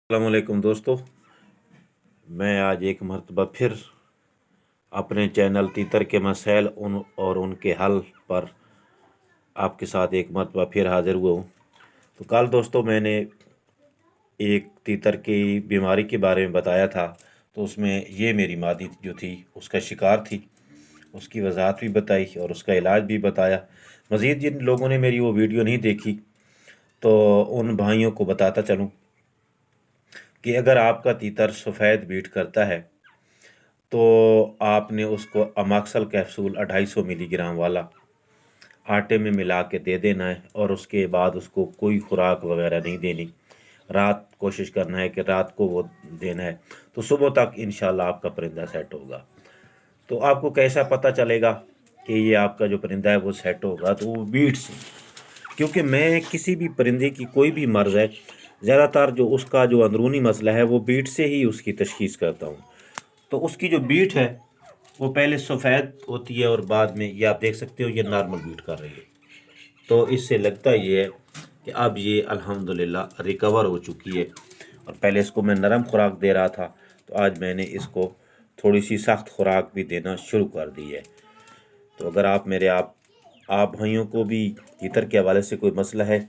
السلام علیکم دوستو، میں آج ایک مرتبہ پھر اپنے چینل تیتر کے مسائل اور ان کے حل پر آپ کے ساتھ ایک مرتبہ پھر حاضر ہوا ہوں۔ تو کل دوستو میں نے ایک تیتر کی بیماری کے بارے میں بتایا تھا، تو اس میں یہ میری مادی جو تھی اس کا شکار تھی، اس کی وضاحت بھی بتائی اور اس کا علاج بھی بتایا۔ مزید جن لوگوں نے میری وہ ویڈیو نہیں دیکھی تو ان بھائیوں کو بتاتا چلوں کہ اگر آپ کا تیتر سفید بیٹ کرتا ہے تو آپ نے اس کو اماکسل کیپسول 250 ملی گرام والا آٹے میں ملا کے دے دینا ہے، اور اس کے بعد اس کو کوئی خوراک وغیرہ نہیں دینی۔ رات کوشش کرنا ہے کہ رات کو وہ دینا ہے، تو صبح تک انشاءاللہ آپ کا پرندہ سیٹ ہوگا۔ تو آپ کو کیسا پتہ چلے گا کہ یہ آپ کا جو پرندہ ہے وہ سیٹ ہوگا؟ تو وہ بیٹ سے، کیونکہ میں کسی بھی پرندے کی کوئی بھی مرض ہے زیادہ تر جو اس کا جو اندرونی مسئلہ ہے وہ بیٹ سے ہی اس کی تشخیص کرتا ہوں۔ تو اس کی جو بیٹ ہے وہ پہلے سفید ہوتی ہے اور بعد میں یہ آپ دیکھ سکتے ہو یہ نارمل بیٹ کر رہی ہے۔ تو اس سے لگتا یہ ہے کہ اب یہ الحمدللہ ریکور ہو چکی ہے، اور پہلے اس کو میں نرم خوراک دے رہا تھا، تو آج میں نے اس کو تھوڑی سی سخت خوراک بھی دینا شروع کر دی ہے۔ تو اگر آپ بھائیوں کو بھی تیتر کے حوالے سے کوئی مسئلہ ہے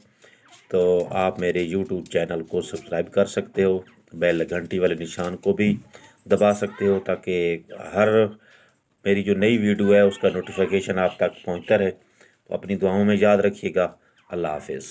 تو آپ میرے یوٹیوب چینل کو سبسکرائب کر سکتے ہو، بیل گھنٹی والے نشان کو بھی دبا سکتے ہو تاکہ ہر میری جو نئی ویڈیو ہے اس کا نوٹیفیکیشن آپ تک پہنچتا رہے۔ تو اپنی دعاؤں میں یاد رکھیے گا۔ اللہ حافظ۔